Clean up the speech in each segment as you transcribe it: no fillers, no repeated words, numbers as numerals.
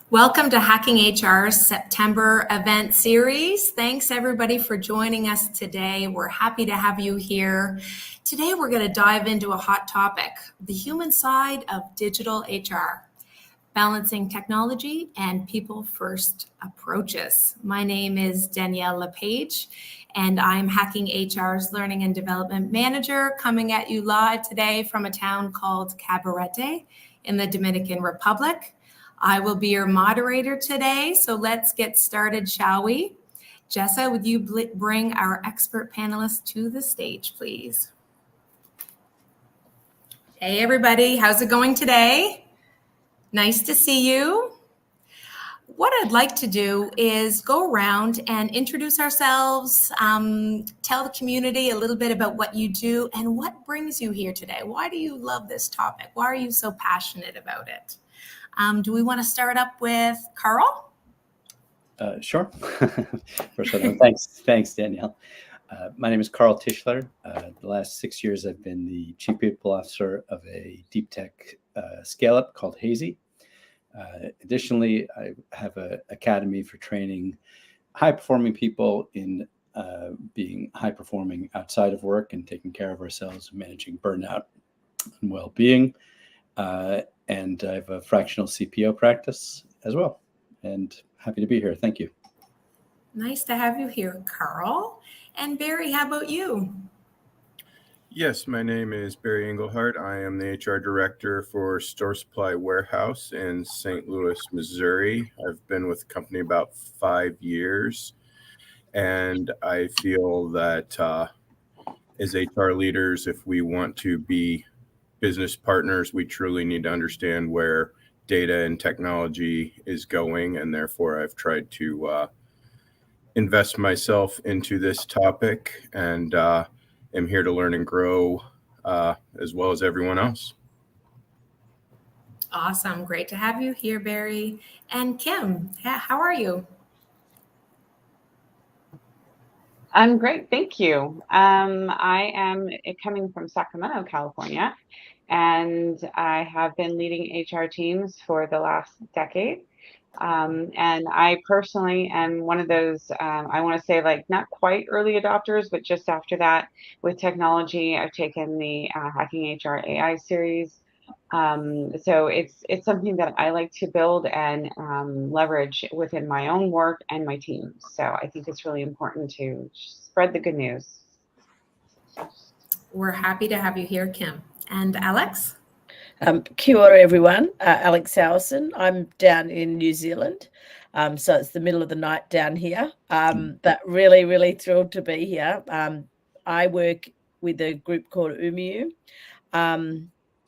Welcome to Hacking HR's September event series. Thanks everybody for joining us today. We're happy to have you here. Today we're going to dive into a hot topic, the human side of digital HR, balancing technology and people-first approaches. My name is Danielle LePage, and I'm Hacking HR's Learning and Development Manager, coming at you live today from a town called Cabarete in the Dominican Republic. I will be your moderator today, so let's get started, shall we? Jessa, would you bring our expert panelists to the stage, please? Hey, everybody, how's it going today? Nice to see you. What I'd like to do is go around and introduce ourselves, tell the community a little bit about what you do and what brings you here today. Why do you love this topic? Why are you so passionate about it? Do we want to start up with Carl? Sure. First of all, thanks, Danielle. My name is Carl Tischler. The last 6 years, I've been the Chief People Officer of a deep tech scale-up called Hazy. Additionally, I have an academy for training high-performing people in being high-performing outside of work and taking care of ourselves, managing burnout and well-being. And I have a fractional CPO practice as well. And happy to be here. Thank you. Nice to have you here, Carl. And Barry, how about you? Yes, my name is Barry Engelhardt. I am the HR Director for Store Supply Warehouse in St. Louis, Missouri. I've been with the company about 5 years. And I feel that as HR leaders, if we want to be business partners, we truly need to understand where data and technology is going, and therefore I've tried to invest myself into this topic, and am here to learn and grow as well as everyone else. Awesome. Great to have you here, Barry. And Kim, how are you? I'm great, thank you. I am coming from Sacramento, California, and I have been leading HR teams for the last decade. And I personally am one of those, I want to say, like, not quite early adopters, but just after that with technology. I've taken the Hacking HR AI series. So it's something that I like to build and leverage within my own work and my team. So I think it's really important to spread the good news. We're happy to have you here, Kim. And Alex? Kia ora, everyone. Alex Howson. I'm down in New Zealand. So it's the middle of the night down here, but really, really thrilled to be here. I work with a group called Umiu.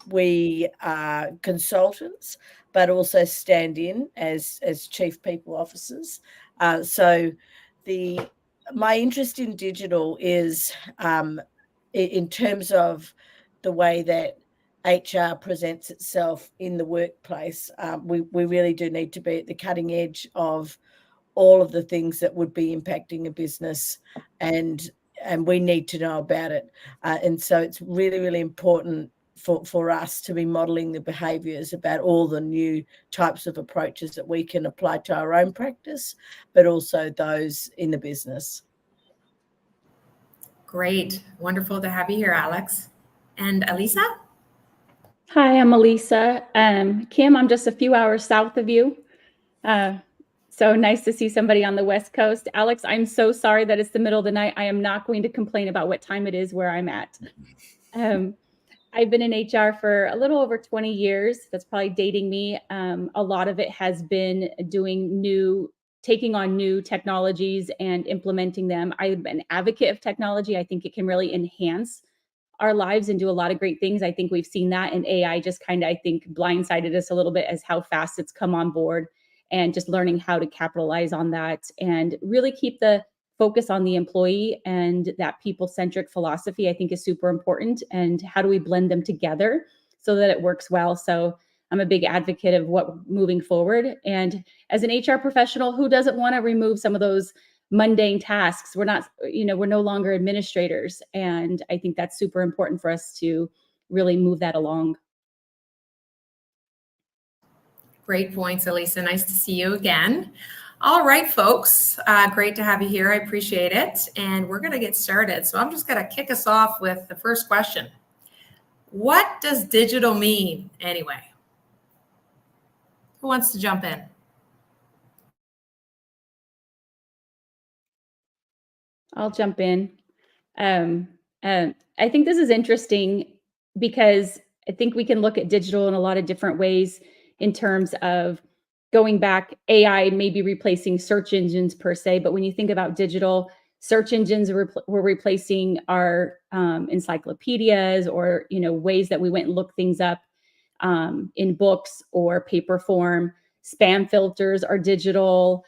We are consultants, but also stand in as chief people officers. So my interest in digital is in terms of the way that HR presents itself in the workplace. We really do need to be at the cutting edge of all of the things that would be impacting a business, and we need to know about it. And so it's really, really important for us to be modeling the behaviors about all the new types of approaches that we can apply to our own practice, but also those in the business. Great. Wonderful to have you here, Alex. And Elisa? Hi, I'm Elisa. Kim, I'm just a few hours south of you. So nice to see somebody on the West Coast. Alex, I'm so sorry that it's the middle of the night. I am not going to complain about what time it is where I'm at. I've been in HR for a little over 20 years. That's probably dating me. A lot of it has been taking on new technologies and implementing them. I'm an advocate of technology. I think it can really enhance our lives and do a lot of great things. I think we've seen that, and AI just kind of, I think, blindsided us a little bit as how fast it's come on board, and just learning how to capitalize on that and really keep the focus on the employee, and that people-centric philosophy, I think, is super important. And how do we blend them together so that it works well? So I'm a big advocate of what moving forward. And as an HR professional, who doesn't want to remove some of those mundane tasks? We're no longer administrators. And I think that's super important for us to really move that along. Great points, Elisa. Nice to see you again. All right, folks. Great to have you here. I appreciate it. And we're going to get started. So I'm just going to kick us off with the first question. What does digital mean anyway? Who wants to jump in? I'll jump in. I think this is interesting because I think we can look at digital in a lot of different ways in terms of going back, AI maybe replacing search engines per se, but when you think about digital, search engines were replacing our encyclopedias or ways that we went and looked things up in books or paper form. Spam filters are digital.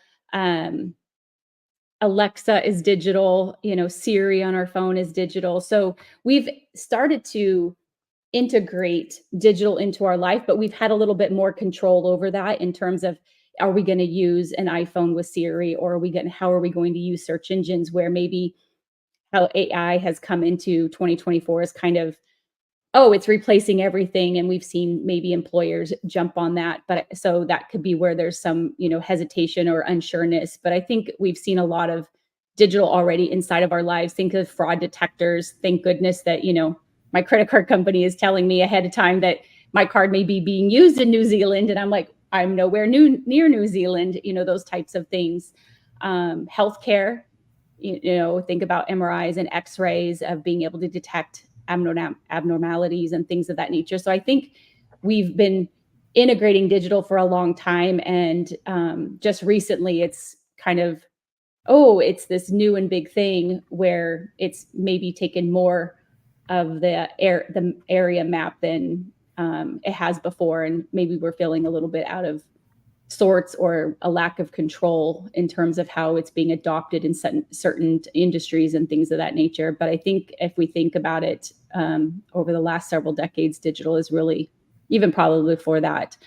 Alexa is digital, Siri on our phone is digital. So we've started to integrate digital into our life, but we've had a little bit more control over that in terms of, are we going to use an iPhone with Siri, or how are we going to use search engines, where maybe how AI has come into 2024 is kind of, oh, it's replacing everything. And we've seen maybe employers jump on that. But so that could be where there's some, hesitation or unsureness. But I think we've seen a lot of digital already inside of our lives. Think of fraud detectors. Thank goodness that, my credit card company is telling me ahead of time that my card may be being used in New Zealand. And I'm like, I'm nowhere near New Zealand, those types of things. Healthcare, think about MRIs and X-rays of being able to detect abnormalities and things of that nature. So I think we've been integrating digital for a long time, and just recently it's kind of, it's this new and big thing where it's maybe taken more of the area map than it has before, and maybe we're feeling a little bit out of sorts or a lack of control in terms of how it's being adopted in certain industries and things of that nature. But I think if we think about it over the last several decades, digital is really, even probably before that,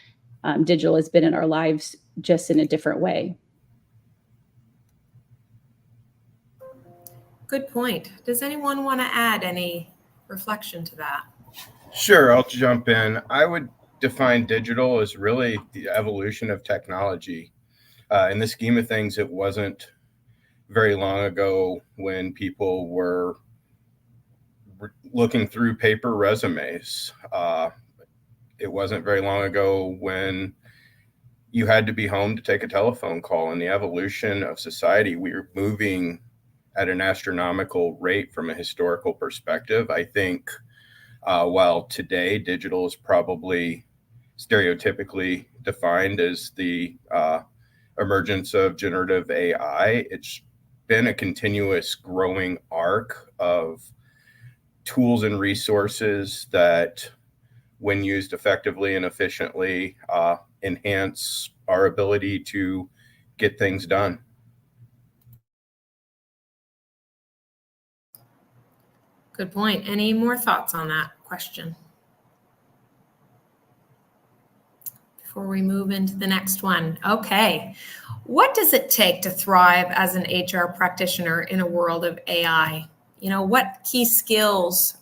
digital has been in our lives just in a different way. Good point. Does anyone want to add any reflection to that? Sure, I'll jump in. I would define digital as really the evolution of technology. In the scheme of things, it wasn't very long ago when people were looking through paper resumes. It wasn't very long ago when you had to be home to take a telephone call. In the evolution of society, we are moving at an astronomical rate from a historical perspective. I think while today digital is probably stereotypically defined as the emergence of generative AI, it's been a continuous growing arc of tools and resources that, when used effectively and efficiently, enhance our ability to get things done. Good point. Any more thoughts on that question before we move into the next one? Okay. What does it take to thrive as an HR practitioner in a world of AI? What key skills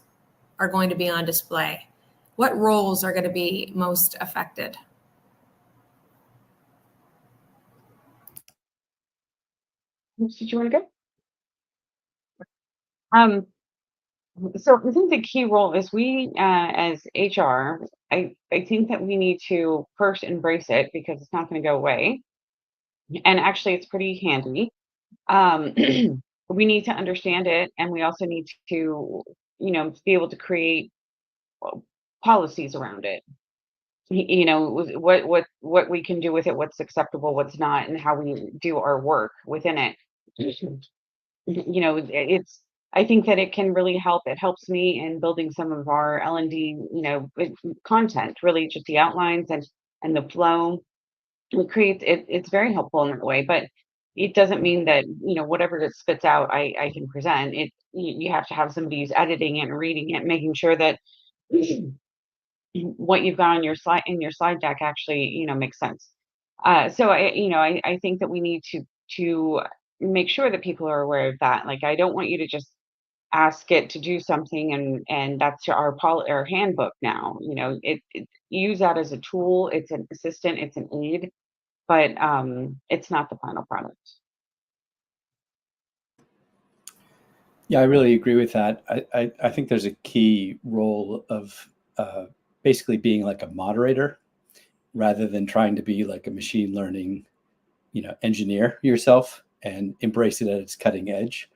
are going to be on display? What roles are going to be most affected? Did you want to go? So I think the key role is we, as HR, I think that we need to first embrace it, because it's not going to go away. And actually, it's pretty handy. We need to understand it, and we also need to, be able to create policies around it. What we can do with it, what's acceptable, what's not, and how we do our work within it. I think that it can really help. It helps me in building some of our L&D, content, really just the outlines and the flow. It's very helpful in that way, but it doesn't mean that, whatever it spits out, I can present it. You have to have somebody who's editing it and reading it, making sure that what you've got on your slide deck actually, makes sense. So I think that we need to make sure that people are aware of that. Like, I don't want you to just ask it to do something, and that's our handbook now. Use that as a tool. It's an assistant, it's an aid, but it's not the final product. Yeah, I really agree with that. I think there's a key role of basically being like a moderator rather than trying to be like a machine learning, engineer yourself and embrace it at its cutting edge.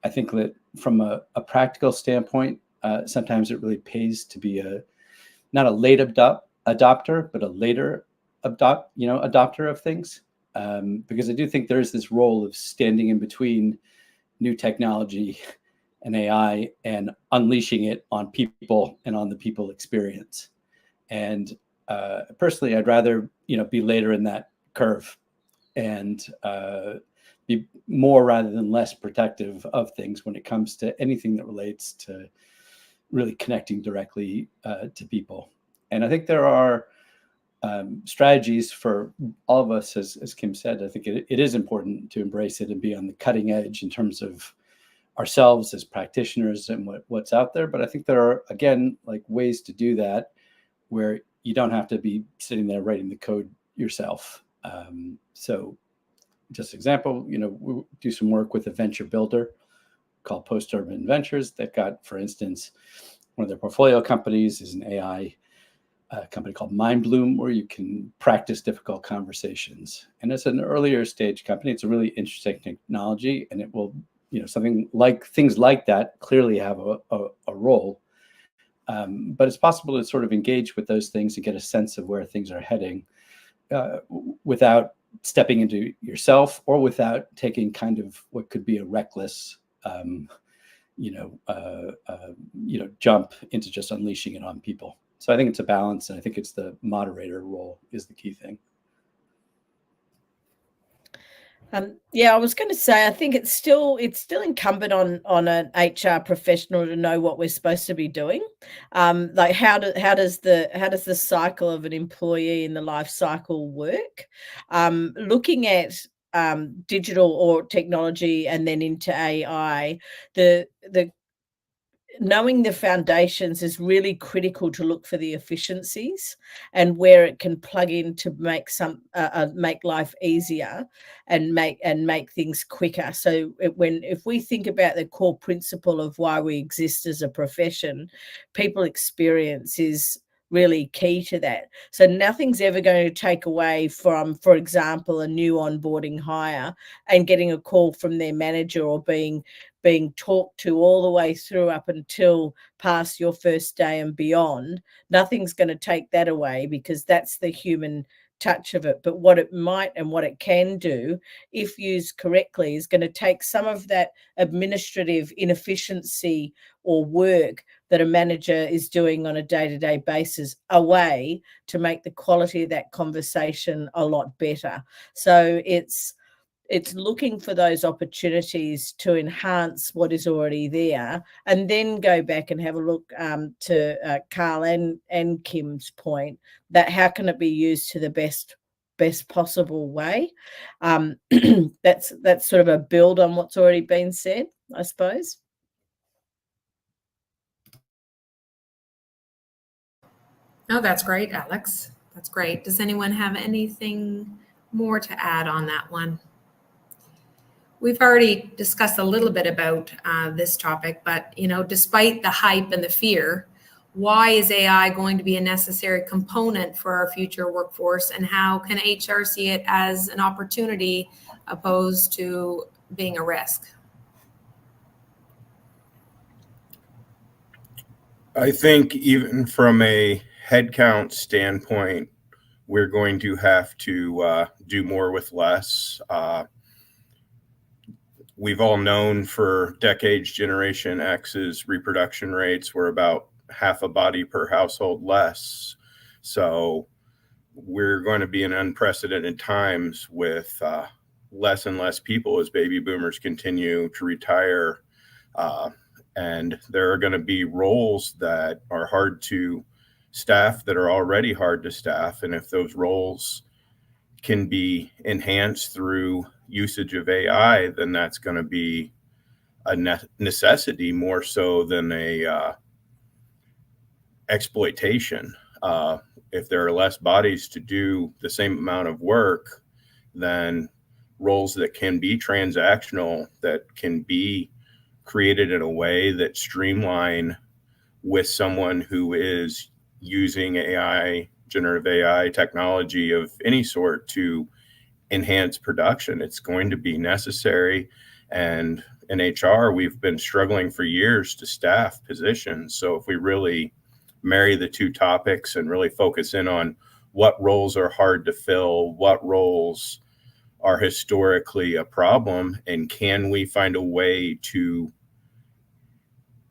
I think that from a practical standpoint, sometimes it really pays to be not a late adopter, but a later adopter of things. Because I do think there's this role of standing in between new technology and AI and unleashing it on people and on the people experience. And personally, I'd rather be later in that curve and be more rather than less protective of things when it comes to anything that relates to really connecting directly to people. And I think there are strategies for all of us, as Kim said. I think it is important to embrace it and be on the cutting edge in terms of ourselves as practitioners and what's out there. But I think there are, again, like ways to do that where you don't have to be sitting there writing the code yourself. So just example, we do some work with a venture builder called Post Urban Ventures. They've got, for instance, one of their portfolio companies is an AI company called MindBloom, where you can practice difficult conversations. And it's an earlier stage company. It's a really interesting technology, and it will, things like that clearly have a role. But it's possible to sort of engage with those things and get a sense of where things are heading without stepping into yourself or without taking kind of what could be a reckless, jump into just unleashing it on people. So I think it's a balance, and I think it's the moderator role is the key thing. I was going to say, I think it's still incumbent on an HR professional to know what we're supposed to be doing. Like how does the cycle of an employee in the life cycle work? Looking at digital or technology and then into AI, the knowing the foundations is really critical to look for the efficiencies and where it can plug in to make life easier and make things quicker. So if we think about the core principle of why we exist as a profession, people experience is really key to that. So nothing's ever going to take away from, for example, a new onboarding hire and getting a call from their manager or being talked to all the way through up until past your first day and beyond. Nothing's going to take that away because that's the human touch of it. But what it might and what it can do, if used correctly, is going to take some of that administrative inefficiency or work that a manager is doing on a day-to-day basis away to make the quality of that conversation a lot better. So it's looking for those opportunities to enhance what is already there, and then go back and have a look to Carl and Kim's point that how can it be used to the best possible way. That's sort of a build on what's already been said, I suppose. Oh, that's great, Alex. That's great. Does anyone have anything more to add on that one? We've already discussed a little bit about this topic, but despite the hype and the fear, why is AI going to be a necessary component for our future workforce, and how can HR see it as an opportunity opposed to being a risk? I think even from a headcount standpoint, we're going to have to do more with less. We've all known for decades Generation X's reproduction rates were about half a body per household less. So we're going to be in unprecedented times with less and less people as baby boomers continue to retire. And there are going to be roles that are hard to staff that are already hard to staff. And if those roles can be enhanced through usage of AI, then that's going to be necessity more so than a exploitation. If there are less bodies to do the same amount of work, then roles that can be transactional, that can be created in a way that streamline with someone who is using AI, generative AI technology of any sort to enhance production. It's going to be necessary. And in HR, we've been struggling for years to staff positions. So if we really marry the two topics and really focus in on what roles are hard to fill, what roles are historically a problem, and can we find a way to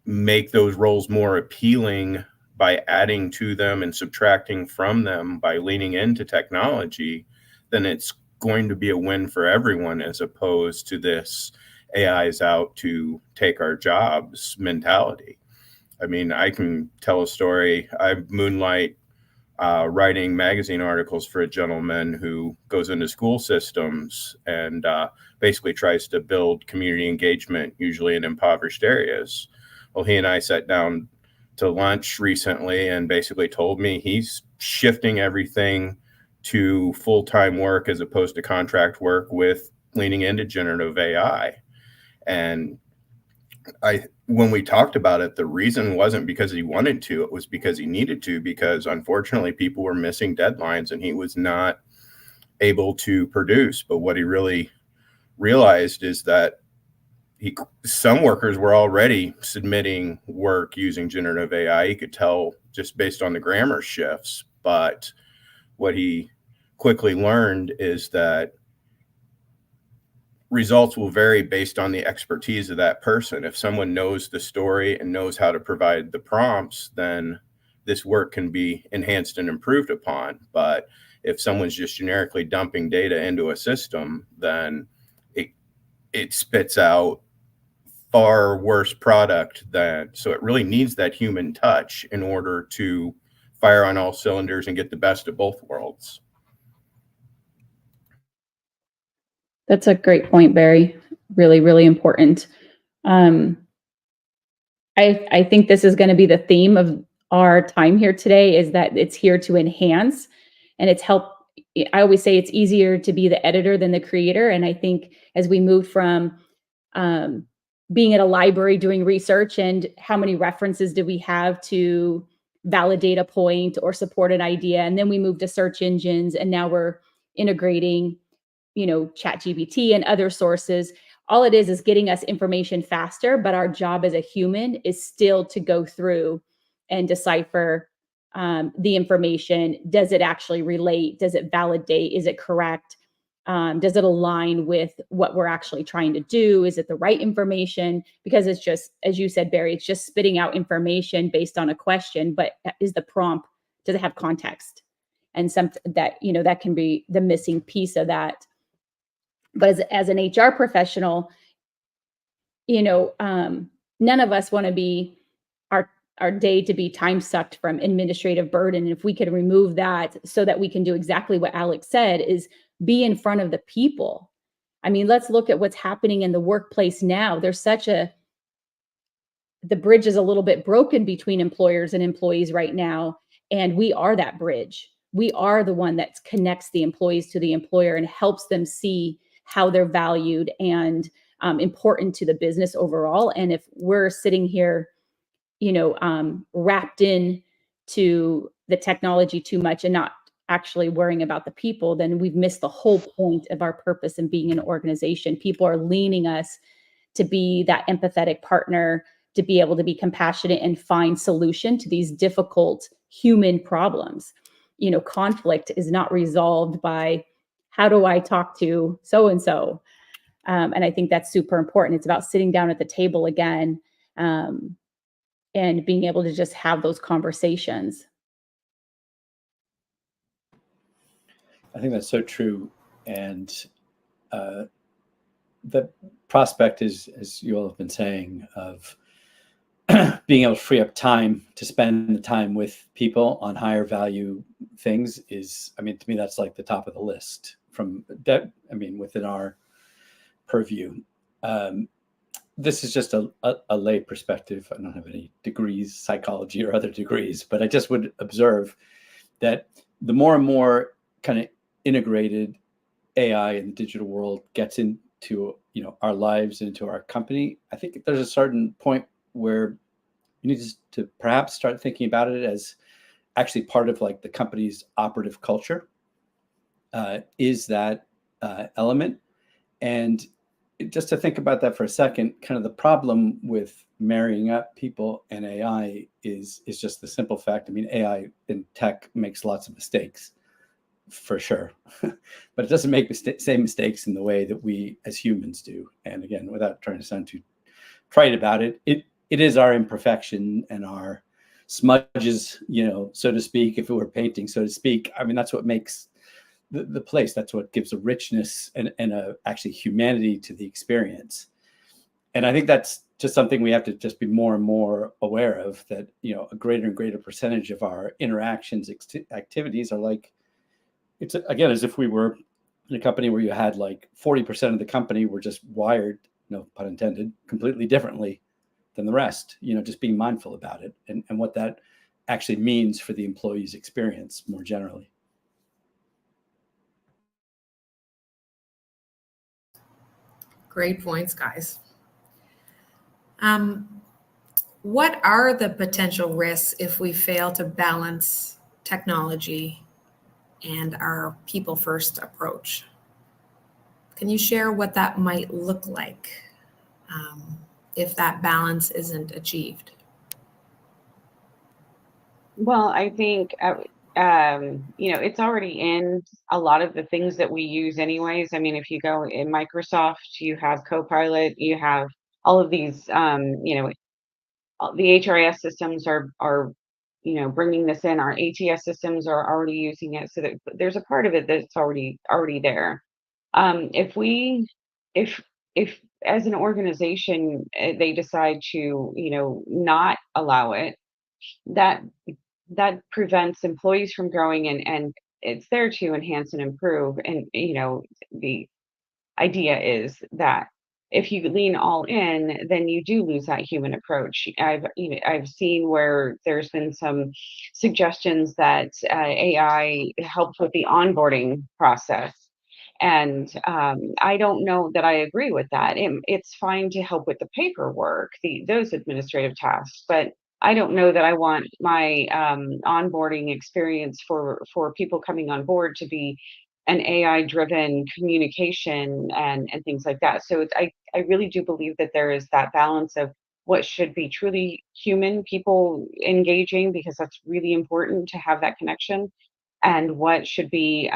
make those roles more appealing by adding to them and subtracting from them by leaning into technology, then it's going to be a win for everyone, as opposed to this AI is out to take our jobs mentality. I mean, I can tell a story. I moonlight writing magazine articles for a gentleman who goes into school systems and basically tries to build community engagement, usually in impoverished areas. Well, he and I sat down to lunch recently and basically told me he's shifting everything to full-time work as opposed to contract work, with leaning into generative AI. And when we talked about it, the reason wasn't because he wanted to, it was because he needed to, because unfortunately people were missing deadlines and he was not able to produce. But what he really realized is that some workers were already submitting work using generative AI. He could tell just based on the grammar shifts. But what he quickly learned is that results will vary based on the expertise of that person. If someone knows the story and knows how to provide the prompts, then this work can be enhanced and improved upon. But if someone's just generically dumping data into a system, then it spits out far worse product than. So it really needs that human touch in order to fire on all cylinders and get the best of both worlds. That's a great point, Barry. Really, really important. I think this is going to be the theme of our time here today, is that it's here to enhance, and it's help. I always say it's easier to be the editor than the creator. And I think as we move from being at a library doing research and how many references do we have to validate a point or support an idea, and then we move to search engines, and now we're integrating ChatGPT and other sources. All it is getting us information faster, but our job as a human is still to go through and decipher the information. Does it actually relate? Does it validate? Is it correct? Does it align with what we're actually trying to do? Is it the right information? Because it's just, as you said, Barry, it's just spitting out information based on a question, but is the prompt, does it have context? And something that, that can be the missing piece of that. But as an HR professional, none of us want to be our day to be time sucked from administrative burden. And if we could remove that so that we can do exactly what Alex said, is be in front of the people. I mean, let's look at what's happening in the workplace now. There's the bridge is a little bit broken between employers and employees right now. And we are that bridge. We are the one that connects the employees to the employer and helps them see how they're valued and important to the business overall. And if we're sitting here, wrapped in to the technology too much and not actually worrying about the people, then we've missed the whole point of our purpose in being an organization. People are leaning us to be that empathetic partner, to be able to be compassionate and find solution to these difficult human problems. Conflict is not resolved by, how do I talk to so-and-so? And I think that's super important. It's about sitting down at the table again, and being able to just have those conversations. I think that's so true. And the prospect is, as you all have been saying, of being able to free up time to spend the time with people on higher value things is, to me, that's like the top of the list from that. Within our purview. this is just a lay perspective. I don't have any degrees, psychology or other degrees, but I just would observe that the more and more kind of integrated AI in the digital world gets into our lives, into our company, I think there's a certain point where you need to perhaps start thinking about it as actually part of like the company's operative culture. Is that element? And just to think about that for a second, kind of the problem with marrying up people and AI is just the simple fact. I mean, AI in tech makes lots of mistakes, for sure, but it doesn't make same mistakes in the way that we as humans do. And again, without trying to sound too trite about it, it is our imperfection and our smudges, so to speak, if it were painting, so to speak. I mean, that's what makes the place. That's what gives a richness and a actually humanity to the experience. And I think that's just something we have to just be more and more aware of, that, a greater and greater percentage of our interactions, activities are like, it's again, as if we were in a company where you had like 40% of the company were just wired, no pun intended, completely differently than the rest, just being mindful about it and what that actually means for the employee's experience more generally. Great points, guys. What are the potential risks if we fail to balance technology and our people-first approach? Can you share what that might look like if that balance isn't achieved? Well, I think, it's already in a lot of the things that we use anyways. I mean, if you go in Microsoft, you have Copilot, you have all of these, the HRIS systems are bringing this in. Our ATS systems are already using it. So that there's a part of it that's already there. If as an organization, they decide to, not allow it, that prevents employees from growing, and it's there to enhance and improve. And the idea is that if you lean all in, then you do lose that human approach. I've seen where there's been some suggestions that AI helps with the onboarding process. And I don't know that I agree with that. It's fine to help with the paperwork, those administrative tasks, but I don't know that I want my onboarding experience for people coming on board to be an AI-driven communication and things like that. So I really do believe that there is that balance of what should be truly human people engaging, because that's really important to have that connection, and what should be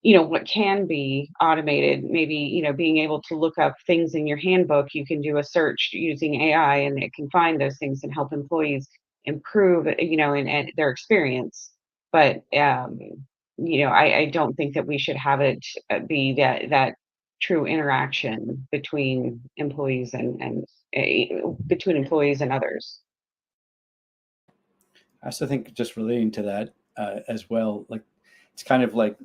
what can be automated. Maybe being able to look up things in your handbook, you can do a search using AI and it can find those things and help employees improve and their experience. But I don't think that we should have it be that true interaction between employees and between employees and others. I also think, just relating to that as well, like it's kind of like,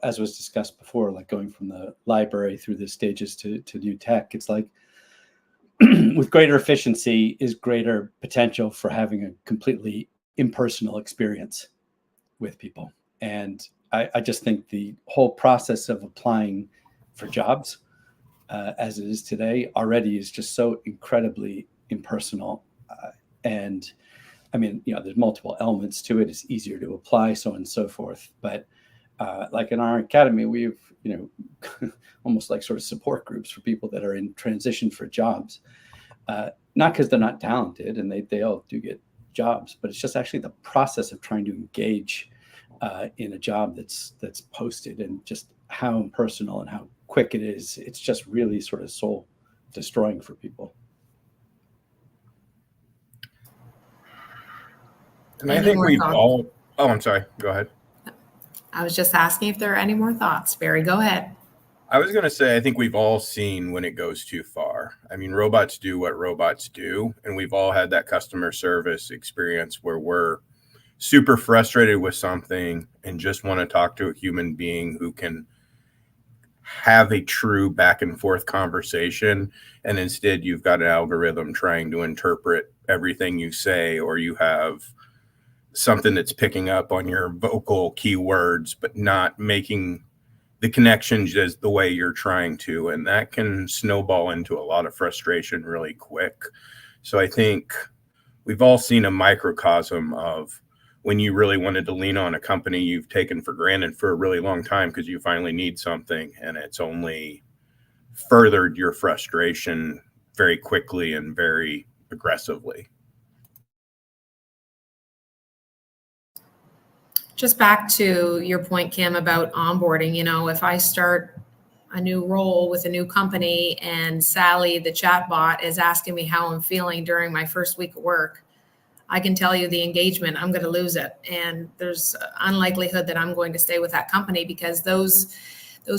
as was discussed before, like going from the library through the stages to new tech. It's like with greater efficiency is greater potential for having a completely impersonal experience with people. And I just think the whole process of applying for jobs as it is today already is just so incredibly impersonal. And I mean, there's multiple elements to it. It's easier to apply, so on and so forth. But like in our academy, we've, almost like sort of support groups for people that are in transition for jobs. Not because they're not talented, and they all do get jobs, but it's just actually the process of trying to engage in a job that's posted, and just how impersonal and how quick it is. It's just really sort of soul destroying for people. And I think we've all, oh, I'm sorry, go ahead. I was just asking if there are any more thoughts. Barry, go ahead. I was going to say, I think we've all seen when it goes too far. I mean, robots do what robots do, and we've all had that customer service experience where we're super frustrated with something and just want to talk to a human being who can have a true back and forth conversation, and instead you've got an algorithm trying to interpret everything you say, or you have something that's picking up on your vocal keywords but not making the connections as the way you're trying to, and that can snowball into a lot of frustration really quick. So I think we've all seen a microcosm of when you really wanted to lean on a company you've taken for granted for a really long time because you finally need something, and it's only furthered your frustration very quickly and very aggressively. Just back to your point, Kim, about onboarding, if I start a new role with a new company and Sally, the chatbot, is asking me how I'm feeling during my first week of work, I can tell you the engagement, I'm going to lose it. And there's unlikelihood that I'm going to stay with that company, because those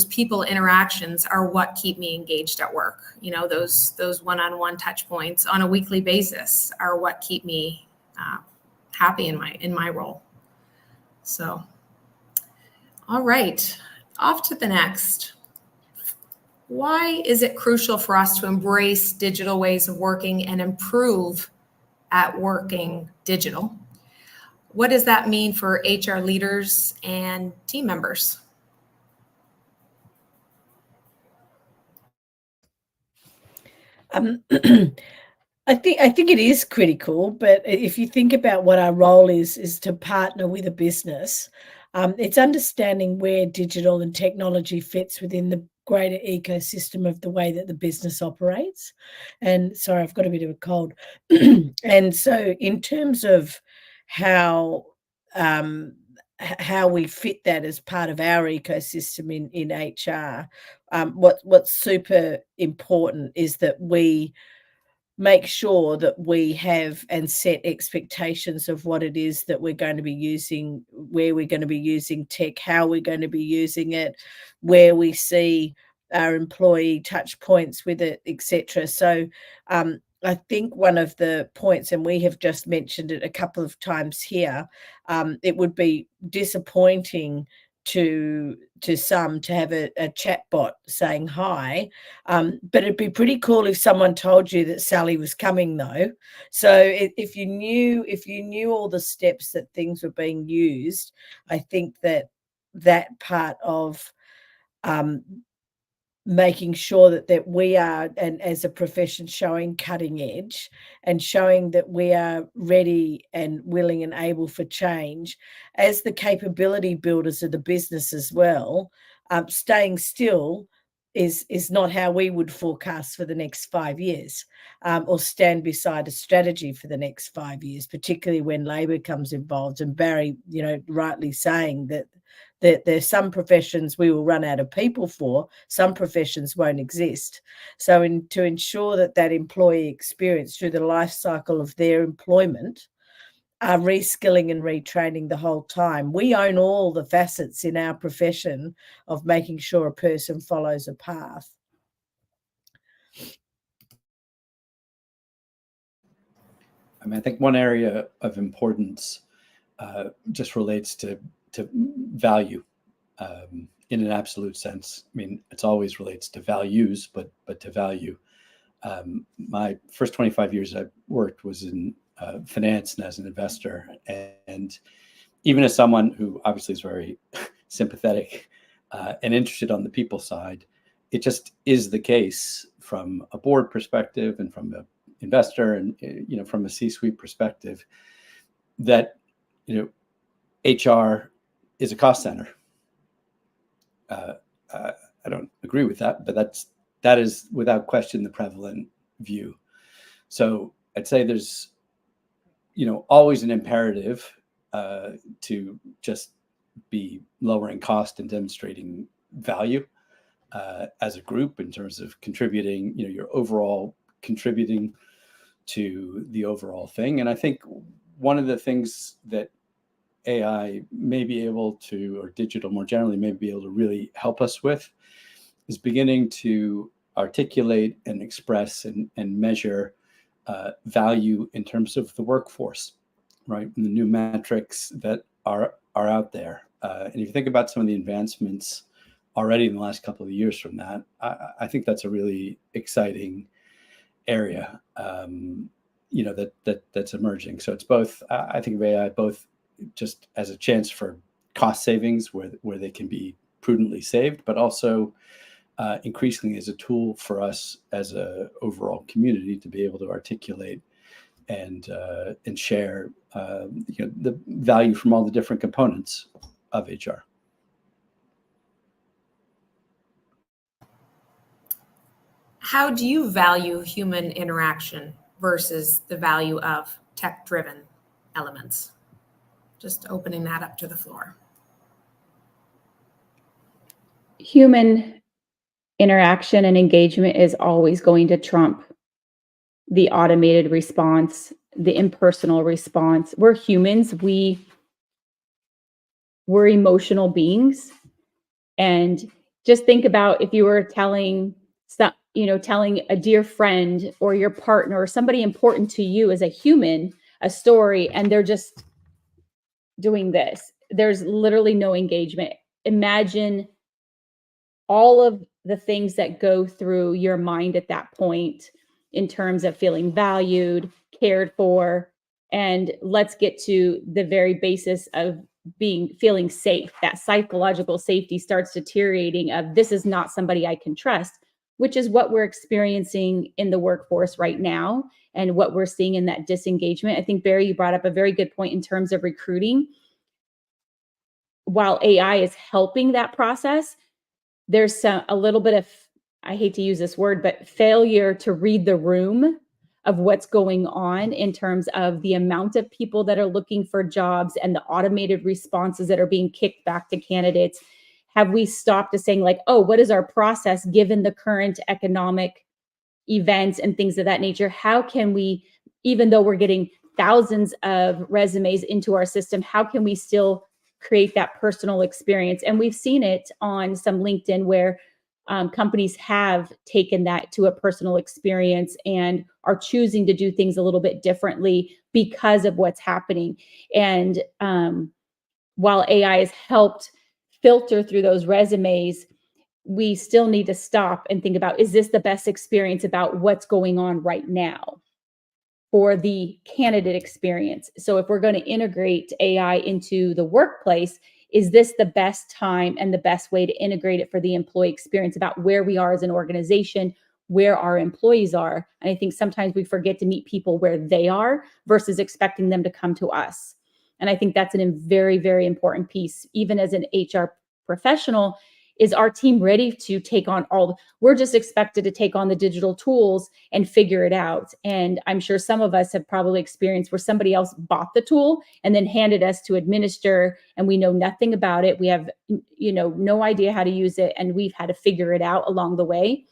people interactions are what keep me engaged at work. Those one-on-one touch points on a weekly basis are what keep me happy in my role. So, all right, off to the next. Why is it crucial for us to embrace digital ways of working and improve at working digital? What does that mean for HR leaders and team members? I think it is critical, but if you think about what our role is to partner with a business, it's understanding where digital and technology fits within the greater ecosystem of the way that the business operates. And sorry, I've got a bit of a cold. And so in terms of how we fit that as part of our ecosystem in HR, what's super important is that we make sure that we have and set expectations of what it is that we're going to be using, where we're going to be using tech, how we're going to be using it, where we see our employee touch points with it, etc. So I think one of the points, and we have just mentioned it a couple of times here, it would be disappointing to some to have a chat bot saying hi, but it'd be pretty cool if someone told you that Sally was coming, though. So if you knew all the steps that things were being used, I think that part of making sure that we are, and as a profession, showing cutting edge and showing that we are ready and willing and able for change as the capability builders of the business as well. Staying still is not how we would forecast for the next 5 years, or stand beside a strategy for the next 5 years, particularly when Labor comes involved. And Barry, rightly saying that there's some professions we will run out of people for, some professions won't exist. So to ensure that employee experience through the life cycle of their employment are reskilling and retraining the whole time. We own all the facets in our profession of making sure a person follows a path. I think one area of importance just relates to value in an absolute sense. It's always relates to values, but to value. My first 25 years I worked was in finance and as an investor, and even as someone who obviously is very sympathetic and interested on the people side, it just is the case from a board perspective and from an investor and from a C-suite perspective that HR is a cost center. I don't agree with that, but that is without question the prevalent view. So I'd say there's always an imperative to just be lowering cost and demonstrating value as a group in terms of contributing, your overall contributing to the overall thing. And I think one of the things that AI may be able to, or digital more generally, may be able to really help us with is beginning to articulate and express and measure value in terms of the workforce, right? And the new metrics that are out there. And if you think about some of the advancements already in the last couple of years from that. I think that's a really exciting area, that's emerging. So it's both, I think of AI both just as a chance for cost savings where they can be prudently saved, but also increasingly as a tool for us as a overall community to be able to articulate and share the value from all the different components of HR. How do you value human interaction versus the value of tech-driven elements? Just opening that up to the floor. Human interaction and engagement is always going to trump the automated response, the impersonal response. We're humans. We're emotional beings. And just think about if you were telling a dear friend or your partner or somebody important to you as a human, a story, and they're just doing this. There's literally no engagement. Imagine all of the things that go through your mind at that point in terms of feeling valued, cared for, and let's get to the very basis of feeling safe. That psychological safety starts deteriorating of this is not somebody I can trust, which is what we're experiencing in the workforce right now and what we're seeing in that disengagement. I think, Barry, you brought up a very good point in terms of recruiting. While AI is helping that process, there's a little bit of, I hate to use this word, but failure to read the room of what's going on in terms of the amount of people that are looking for jobs and the automated responses that are being kicked back to candidates. Have we stopped to saying like, oh, what is our process given the current economic events and things of that nature? How can we, even though we're getting thousands of resumes into our system, how can we still create that personal experience? And we've seen it on some LinkedIn where companies have taken that to a personal experience and are choosing to do things a little bit differently because of what's happening. And while AI has helped filter through those resumes, we still need to stop and think about, is this the best experience about what's going on right now for the candidate experience? So if we're going to integrate AI into the workplace, is this the best time and the best way to integrate it for the employee experience about where we are as an organization, where our employees are? And I think sometimes we forget to meet people where they are versus expecting them to come to us. And I think that's a very, very important piece. Even as an HR professional, is our team ready to take on we're just expected to take on the digital tools and figure it out. And I'm sure some of us have probably experienced where somebody else bought the tool and then handed us to administer and we know nothing about it. We have, no idea how to use it and we've had to figure it out along the way.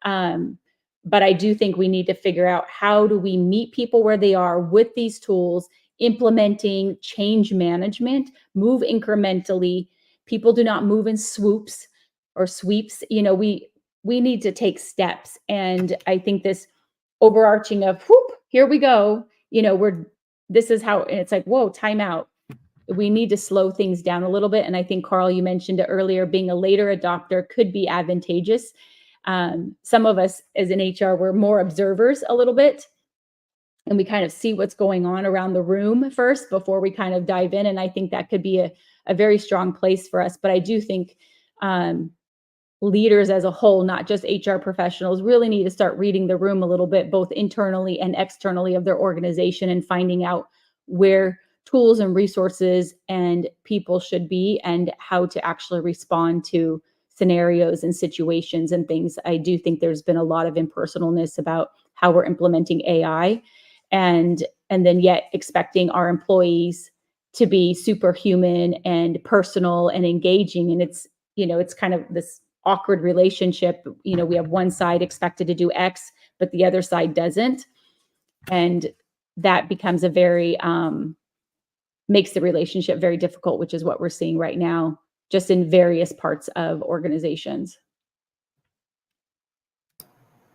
But I do think we need to figure out how do we meet people where they are with these tools, implementing change management, move incrementally. People do not move in swoops or sweeps. We need to take steps. And I think this overarching of, whoop, here we go. This is how, and it's like, whoa, time out. We need to slow things down a little bit. And I think, Carl, you mentioned it earlier, being a later adopter could be advantageous. Some of us as an HR, we're more observers a little bit. And we kind of see what's going on around the room first before we kind of dive in. And I think that could be a very strong place for us. But I do think leaders as a whole, not just HR professionals, really need to start reading the room a little bit, both internally and externally of their organization and finding out where tools and resources and people should be and how to actually respond to scenarios and situations and things. I do think there's been a lot of impersonalness about how we're implementing AI and then yet expecting our employees to be superhuman and personal and engaging. And it's kind of this awkward relationship. We have one side expected to do X, but the other side doesn't. And that becomes makes the relationship very difficult, which is what we're seeing right now, just in various parts of organizations.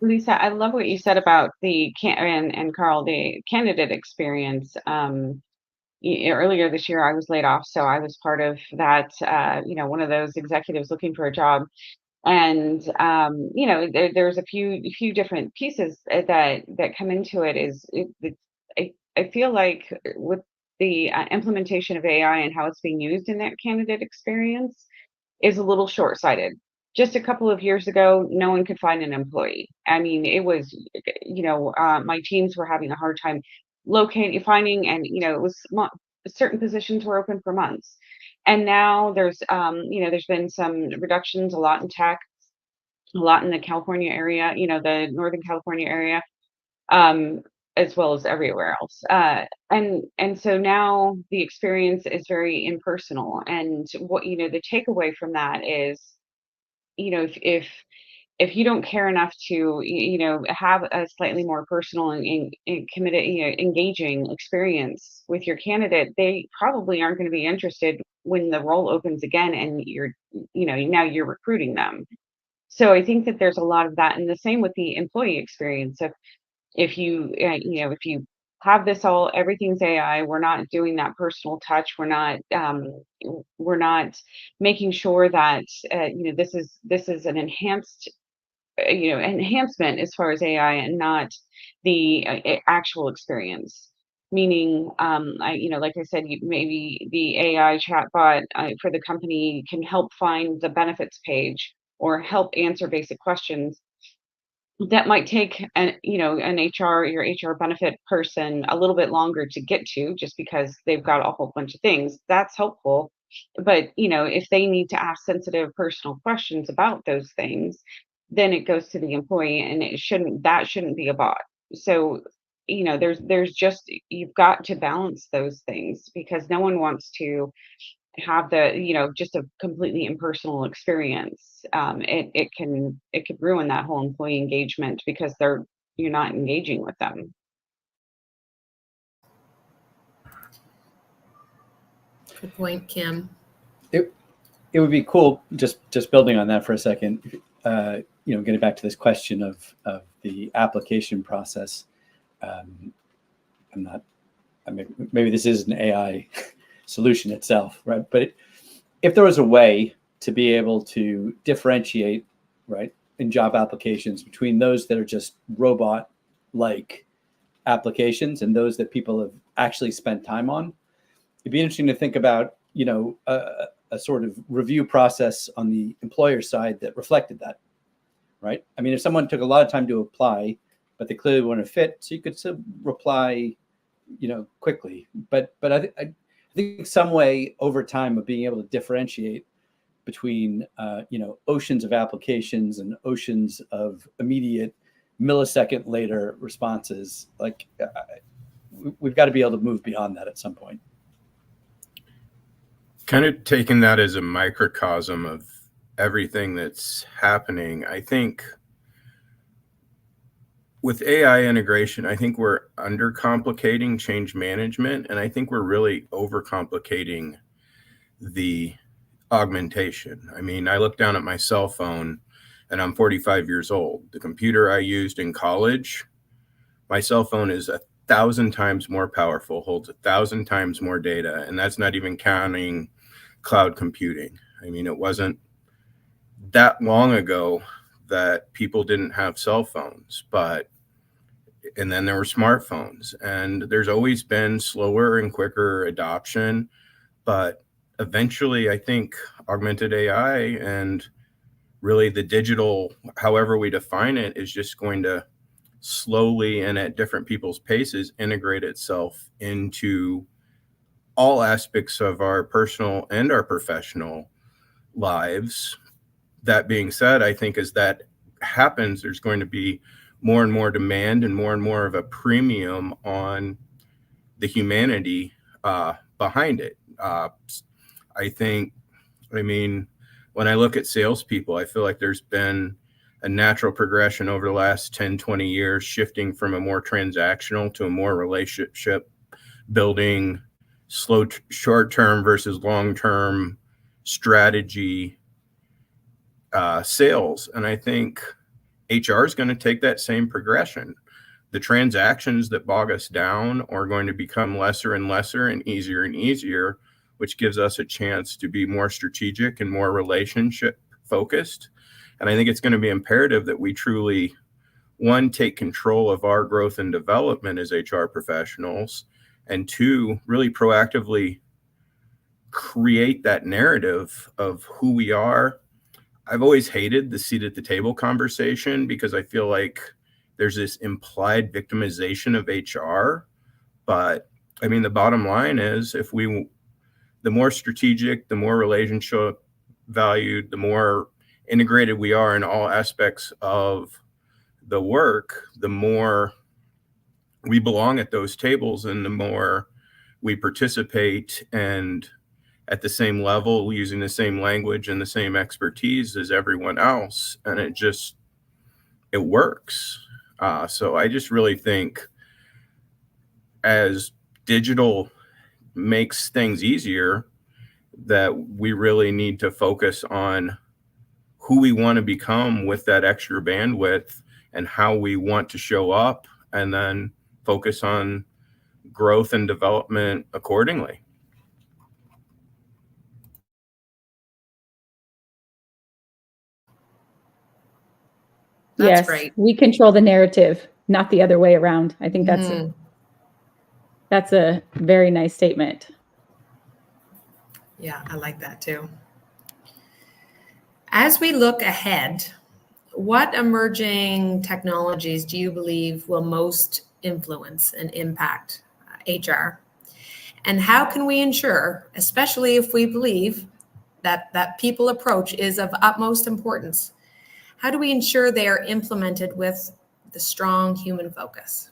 Lisa, I love what you said about and Carl, the candidate experience. earlier this year, I was laid off, so I was part of that. One of those executives looking for a job, and there's a few different pieces that come into it. I feel like with the implementation of AI and how it's being used in that candidate experience is a little short-sighted. Just a couple of years ago, no one could find an employee. I mean, it was, my teams were having a hard time locating, finding, and it was certain positions were open for months. And now there's been some reductions, a lot in tech, a lot in the California area, the Northern California area, um, as well as everywhere else. And so now the experience is very impersonal. And what, the takeaway from that is, if you don't care enough to have a slightly more personal and committed engaging experience with your candidate, they probably aren't going to be interested when the role opens again and now you're recruiting them. So I think that there's a lot of that, and the same with the employee experience. If you have this everything's AI, we're not doing that personal touch. We're not making sure that this is an enhancement as far as AI and not the actual experience. Meaning, like I said, maybe the AI chatbot for the company can help find the benefits page or help answer basic questions that might take your HR benefit person a little bit longer to get to just because they've got a whole bunch of things. That's helpful. But, if they need to ask sensitive personal questions about those things, then it goes to the employee and that shouldn't be a bot. So, there's just, you've got to balance those things because no one wants to have just a completely impersonal experience. It could ruin that whole employee engagement because you're not engaging with them. Good point, Kim. It would be cool, just building on that for a second, getting back to this question of the application process. Maybe this is an AI solution itself, right? But if there was a way to be able to differentiate, right, in job applications between those that are just robot-like applications and those that people have actually spent time on, it'd be interesting to think about, a sort of review process on the employer side that reflected that, right? I mean, if someone took a lot of time to apply, but they clearly weren't a fit, so you could still reply, quickly. But I think some way over time of being able to differentiate between, oceans of applications and oceans of immediate millisecond later responses, we've got to be able to move beyond that at some point. Kind of taking that as a microcosm of everything that's happening, I think with AI integration, I think we're undercomplicating change management, and I think we're really overcomplicating the augmentation. I mean, I look down at my cell phone and I'm 45 years old. The computer I used in college, my cell phone is 1,000 times more powerful, holds 1,000 times more data, and that's not even counting cloud computing. I mean, it wasn't that long ago that people didn't have cell phones, and then there were smartphones, and there's always been slower and quicker adoption, but eventually I think augmented AI and really the digital, however we define it, is just going to slowly and at different people's paces integrate itself into all aspects of our personal and our professional lives. That being said, I think as that happens, there's going to be more and more demand and more of a premium on the humanity behind it. When I look at salespeople, I feel like there's been a natural progression over the last 10, 20 years, shifting from a more transactional to a more relationship building, short-term versus long-term strategy sales. And I think HR is going to take that same progression. the transactions that bog us down are going to become lesser and lesser and easier, which gives us a chance to be more strategic and more relationship focused. And I think it's going to be imperative that we truly, one, take control of our growth and development as HR professionals, and two, really proactively create that narrative of who we are. I've always hated the seat at the table conversation because I feel like there's this implied victimization of HR. But I mean, the bottom line is the more strategic, the more relationship valued, the more integrated we are in all aspects of the work, the more we belong at those tables and the more we participate and at the same level, using the same language and the same expertise as everyone else. And it works. So I just really think as digital makes things easier, that we really need to focus on who we want to become with that extra bandwidth and how we want to show up, and then focus on growth and development accordingly. That's Yes, great. we control the narrative, not the other way around. I think that's a very nice statement. Yeah, I like that too. As we look ahead, what emerging technologies do you believe will most influence and impact HR? And how can we ensure, especially if we believe that people approach is of utmost importance, how do we ensure they are implemented with the strong human focus?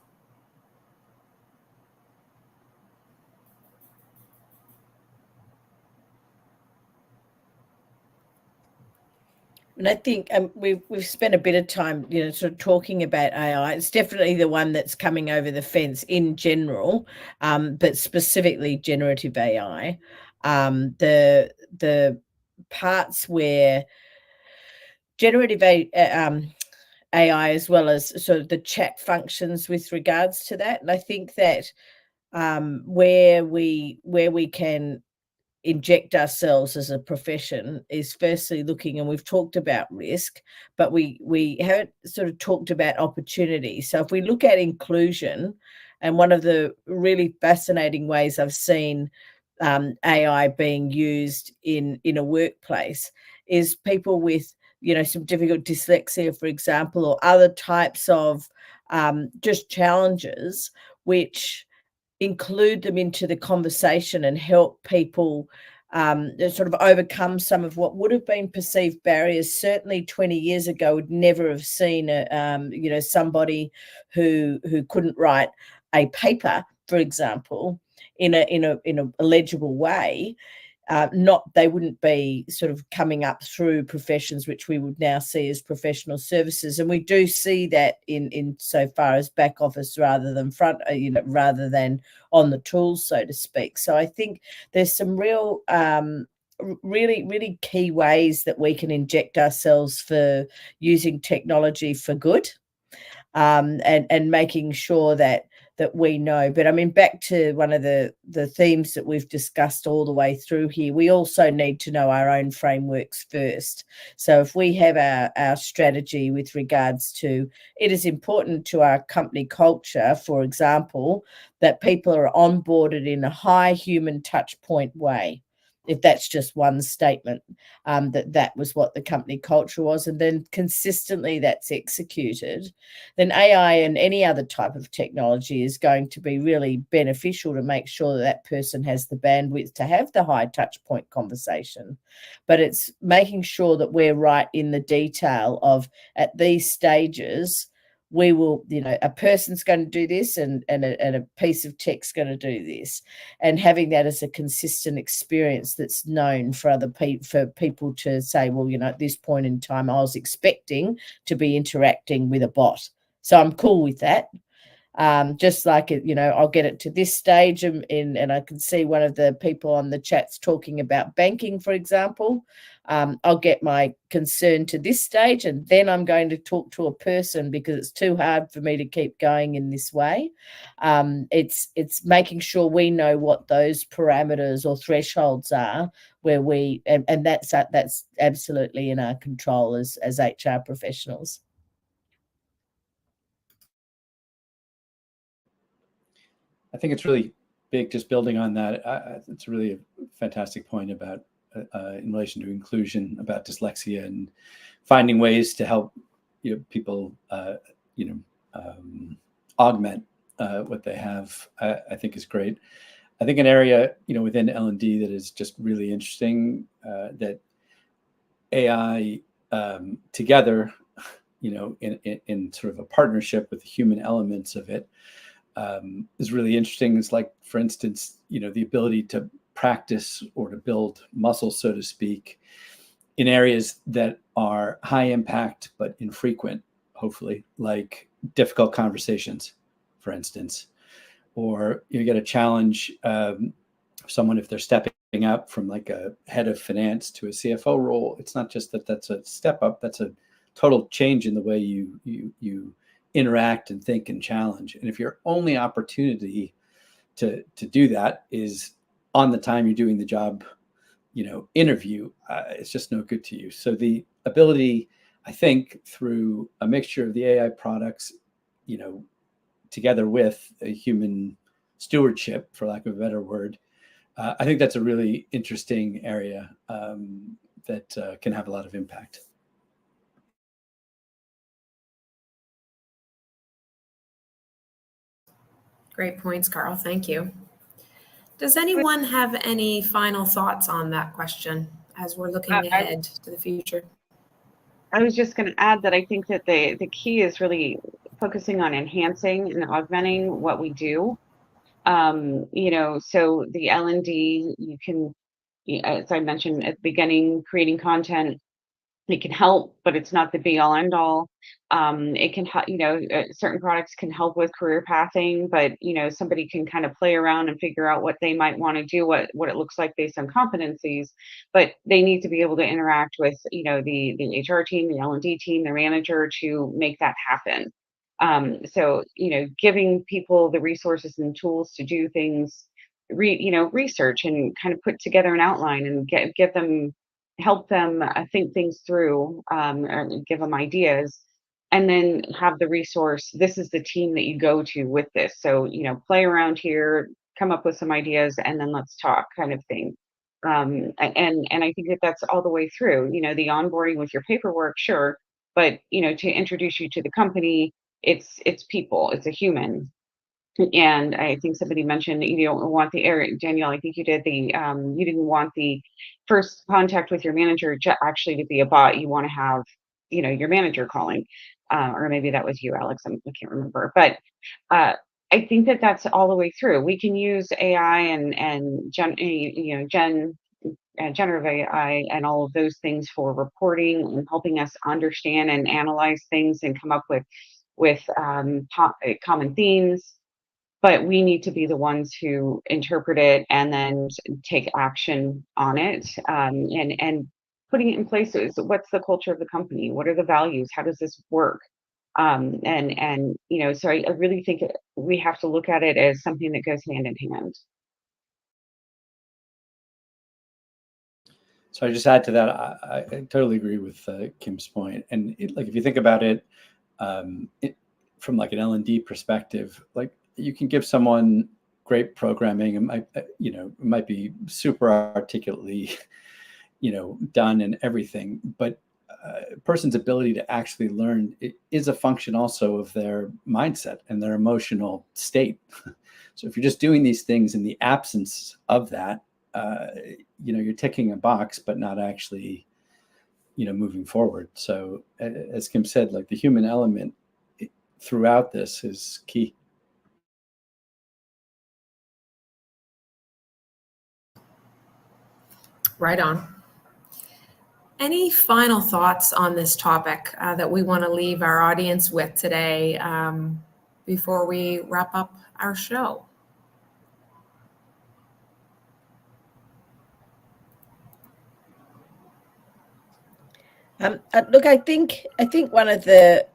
And I think we've spent a bit of time, sort of talking about AI. It's definitely the one that's coming over the fence in general, but specifically generative AI. The parts where generative AI, as well as sort of the chat functions with regards to that, and I think that where we can inject ourselves as a profession is firstly looking, and we've talked about risk, but we haven't sort of talked about opportunity. So if we look at inclusion, and one of the really fascinating ways I've seen AI being used in a workplace is people with some difficult dyslexia, for example, or other types of just challenges, which include them into the conversation and help people sort of overcome some of what would have been perceived barriers. Certainly 20 years ago, would never have seen somebody who couldn't write a paper, for example, in a legible way. They wouldn't be sort of coming up through professions which we would now see as professional services, and we do see that in so far as back office rather than front, rather than on the tools, so to speak. So I think there's some real really key ways that we can inject ourselves for using technology for good, and making sure that we know. But I mean, back to one of the themes that we've discussed all the way through here, we also need to know our own frameworks first. So if we have our strategy with regards to, it is important to our company culture, for example, that people are onboarded in a high human touch point way. If that's just one statement, that was what the company culture was, and then consistently that's executed, then AI and any other type of technology is going to be really beneficial to make sure that person has the bandwidth to have the high touch point conversation. But it's making sure that we're right in the detail of, at these stages, we will, a person's going to do this and a piece of tech's going to do this, and having that as a consistent experience that's known for for people to say, well, at this point in time, I was expecting to be interacting with a bot. So I'm cool with that. Just like it, I'll get it to this stage and I can see one of the people on the chats talking about banking, for example. I'll get my concern to this stage and then I'm going to talk to a person because it's too hard for me to keep going in this way. It's making sure we know what those parameters or thresholds are where and that's absolutely in our control as HR professionals. I think it's really big, just building on that. It's really a fantastic point about in relation to inclusion, about dyslexia and finding ways to help people augment what they have. I think is great. I think an area within L&D that is just really interesting, that AI together, in sort of a partnership with the human elements of it, is really interesting. It's like, for instance, the ability to practice or to build muscle, so to speak, in areas that are high impact but infrequent, hopefully, like difficult conversations, for instance. Or you get a challenge someone if they're stepping up from like a head of finance to a CFO role. It's not just that's a step up, that's a total change in the way you interact and think and challenge. And if your only opportunity to do that is on the time you're doing the job, interview, it's just no good to you. So the ability, I think, through a mixture of the AI products, together with a human stewardship, for lack of a better word, I think that's a really interesting area that can have a lot of impact. Great points, Carl. Thank you. Does anyone have any final thoughts on that question as we're looking ahead to the future? I was just going to add that I think that the key is really focusing on enhancing and augmenting what we do. So the L&D, you can, as I mentioned at the beginning, creating content, it can help, but it's not the be all end all. It can help, certain products can help with career pathing, but somebody can kind of play around and figure out what they might want to do, what it looks like based on competencies. But they need to be able to interact with, the HR team, the L&D team, their manager to make that happen. So giving people the resources and tools to do things, research and kind of put together an outline and help them think things through, and give them ideas, and then have the resource. This is the team that you go to with this. So, play around here, come up with some ideas, and then let's talk, kind of thing. And I think that's all the way through. The onboarding with your paperwork, sure, but to introduce you to the company, it's people, it's a human. And I think somebody mentioned that you don't want the area, Danielle, I think you did you didn't want the first contact with your manager actually to be a bot. You want to have, your manager calling, or maybe that was you, Alex. I can't remember, but I think that's all the way through. We can use AI and generative AI and all of those things for reporting and helping us understand and analyze things and come up with common themes. But we need to be the ones who interpret it and then take action on it, and putting it in place. What's the culture of the company? What are the values? How does this work? So I really think we have to look at it as something that goes hand in hand. So I just add to that, I totally agree with Kim's point. And if you think about it, from like an L&D perspective, like you can give someone great programming. It might be super articulately, done and everything, but a person's ability to actually learn is a function also of their mindset and their emotional state. So if you're just doing these things in the absence of that, you're ticking a box, but not actually, moving forward. So as Kim said, like the human element throughout this is key. Right on. Any final thoughts on this topic that we want to leave our audience with today? before we wrap up our show? Look, I think one of the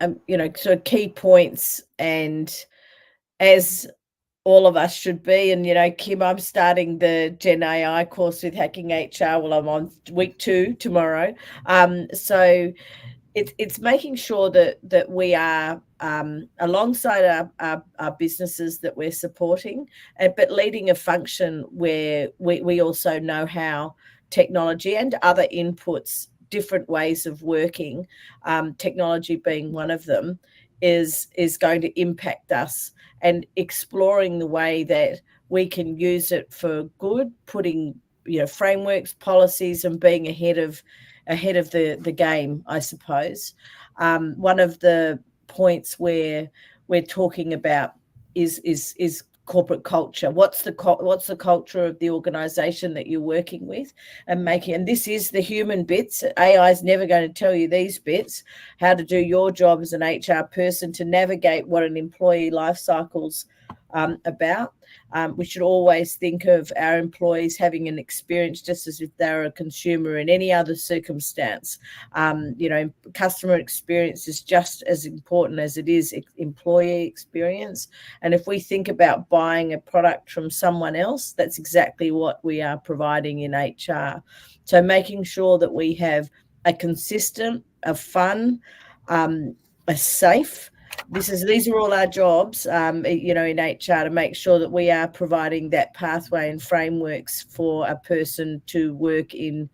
sort of key points, and as all of us should be, and Kim, I'm starting the Gen AI course with Hacking HR. Well, I'm on week 2 tomorrow. So it's making sure that we are alongside our businesses that we're supporting, but leading a function where we also know how technology and other inputs, different ways of working, technology being one of them, is going to impact us, and exploring the way that we can use it for good, putting frameworks, policies, and being ahead of the game, I suppose. One of the points where we're talking about is corporate culture. What's the culture of the organization that you're working with, and this is the human bits. AI is never going to tell you these bits, how to do your job as an HR person to navigate what an employee life cycle's about. We should always think of our employees having an experience just as if they're a consumer in any other circumstance. Customer experience is just as important as it is employee experience. And if we think about buying a product from someone else, that's exactly what we are providing in HR. So making sure that we have a consistent, a fun, a safe. These are all our jobs, in HR, to make sure that we are providing that pathway and frameworks for a person to work in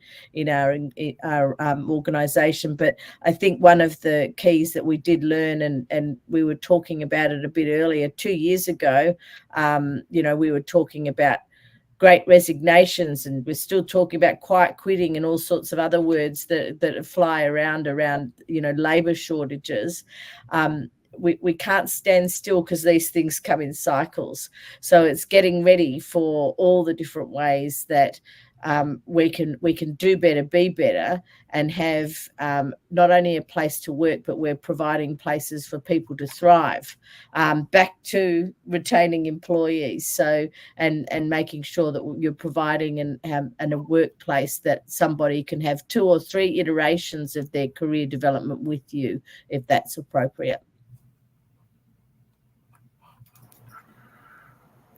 our organisation. But I think one of the keys that we did learn, and we were talking about it a bit earlier, 2 years ago, we were talking about great resignations, and we're still talking about quiet quitting and all sorts of other words that fly around labour shortages. We can't stand still because these things come in cycles. So it's getting ready for all the different ways that we can do better, be better, and have not only a place to work, but we're providing places for people to thrive. Back to retaining employees, so and making sure that you're providing a workplace that somebody can have 2 or 3 iterations of their career development with you, if that's appropriate.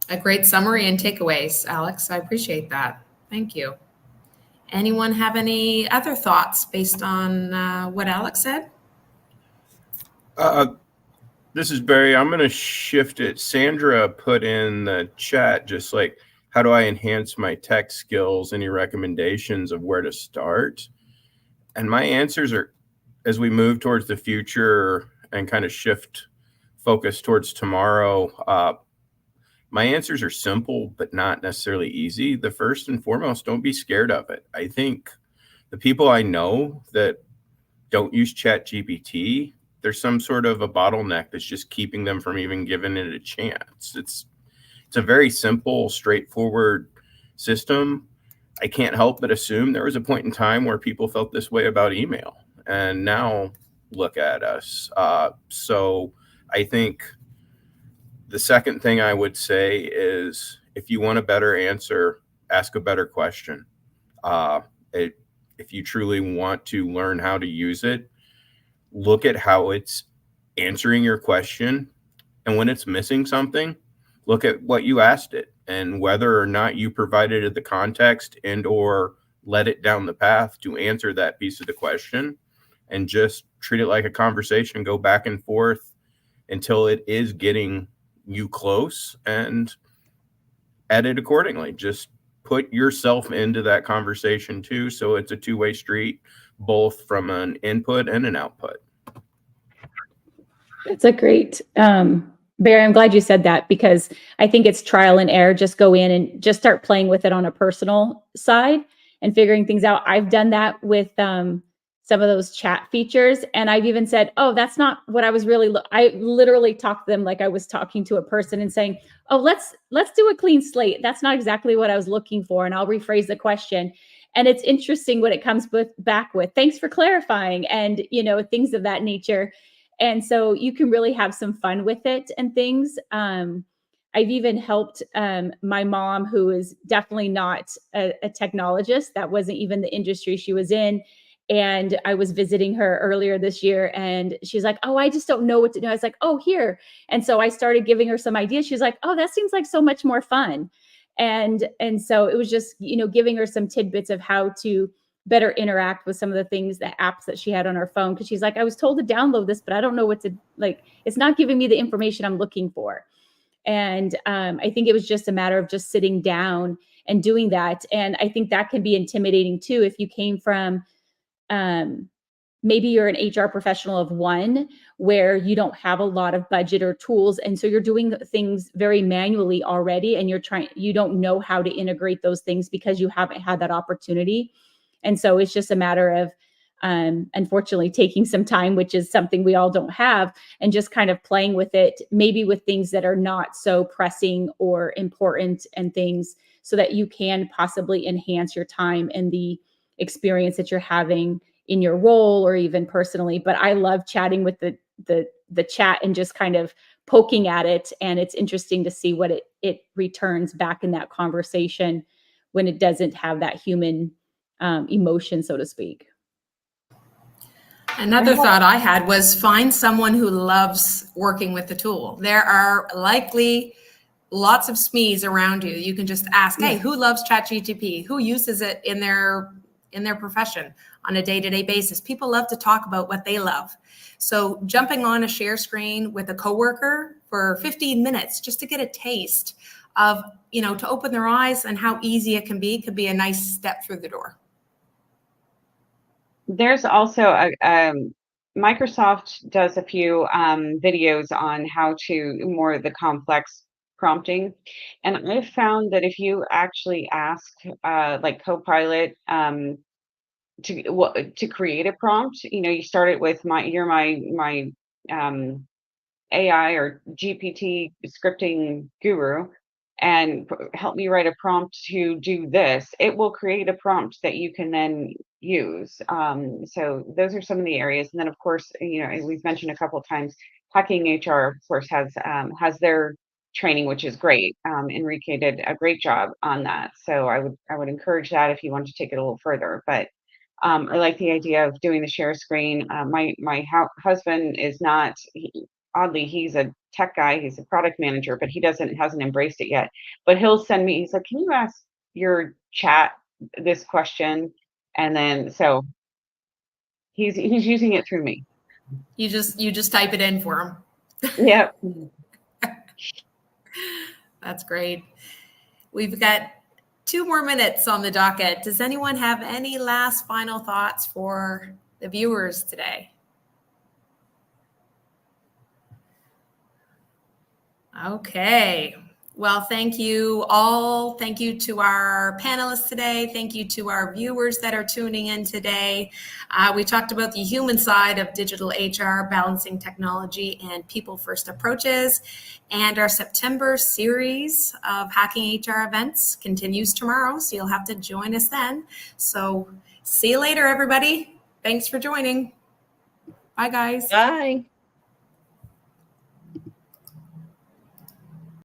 A great summary and takeaways, Alex. I appreciate that. Thank you. Anyone have any other thoughts based on what Alex said? This is Barry. I'm going to shift it. Sandra put in the chat just like, how do I enhance my tech skills? Any recommendations of where to start? And my answers are, as we move towards the future and kind of shift focus towards tomorrow, my answers are simple, but not necessarily easy. The first and foremost, don't be scared of it. I think the people I know that don't use ChatGPT, there's some sort of a bottleneck that's just keeping them from even giving it a chance. It's a very simple, straightforward system. I can't help but assume there was a point in time where people felt this way about email, and now look at us. So I think the second thing I would say is, if you want a better answer, ask a better question. If you truly want to learn how to use it, look at how it's answering your question. And when it's missing something, look at what you asked it and whether or not you provided it the context and or led it down the path to answer that piece of the question, and just treat it like a conversation. Go back and forth until it is getting you close, and edit accordingly. Just put yourself into that conversation too, so it's a two-way street, both from an input and an output. It's a great, Barry, I'm glad you said that, because I think it's trial and error. Just go in and just start playing with it on a personal side and figuring things out. I've done that with some of those chat features. And I've even said, oh, that's not what I was really, I literally talked to them like I was talking to a person and saying, oh, let's do a clean slate. That's not exactly what I was looking for. And I'll rephrase the question. And it's interesting what it comes back with. Thanks for clarifying. And, things of that nature. And so you can really have some fun with it and things. I've even helped my mom, who is definitely not a technologist. That wasn't even the industry she was in. And I was visiting her earlier this year, and she's like, "Oh, I just don't know what to do." I was like, "Oh, here." And so I started giving her some ideas. She's like, "Oh, that seems like so much more fun." And so it was just, giving her some tidbits of how to better interact with some of the things, the apps that she had on her phone. Cause she's like, "I was told to download this, but I don't know what to, like, it's not giving me the information I'm looking for." And I think it was just a matter of just sitting down and doing that. And I think that can be intimidating too. If you came from, maybe you're an HR professional of one where you don't have a lot of budget or tools. And so you're doing things very manually already, and you don't know how to integrate those things because you haven't had that opportunity. And so it's just a matter of, unfortunately, taking some time, which is something we all don't have, and just kind of playing with it, maybe with things that are not so pressing or important and things, so that you can possibly enhance your time and the experience that you're having in your role or even personally. But I love chatting with the chat and just kind of poking at it. And it's interesting to see what it returns back in that conversation when it doesn't have that human emotion, so to speak. Another thought I had was find someone who loves working with the tool. There are likely lots of SMEs around you. You can just ask, "Hey, who loves ChatGPT? Who uses it in their profession on a day-to-day basis?" People love to talk about what they love. So jumping on a share screen with a coworker for 15 minutes just to get a taste of, to open their eyes and how easy it can be, could be a nice step through the door. There's also Microsoft does a few videos on how to more the complex prompting, and I've found that if you actually ask like Copilot to create a prompt, you start it with my AI or GPT scripting guru, and help me write a prompt to do this. It will create a prompt that you can then use. So those are some of the areas. And then, of course, as we've mentioned a couple of times, Hacking HR, of course, has their training, which is great. Enrique did a great job on that. So I would encourage that if you want to take it a little further. But I like the idea of doing the share screen. My husband is not. Oddly, he's a tech guy, he's a product manager, but he hasn't embraced it yet. But he'll send me, he's like, "Can you ask your chat this question?" And then so he's using it through me. You just type it in for him. Yep. That's great. We've got 2 more minutes on the docket. Does anyone have any last final thoughts for the viewers today? Okay. Well, thank you all. Thank you to our panelists today. Thank you to our viewers that are tuning in today. We talked about the human side of digital HR, balancing technology and people-first approaches. And our September series of Hacking HR events continues tomorrow, so you'll have to join us then. So see you later, everybody. Thanks for joining. Bye, guys. Bye.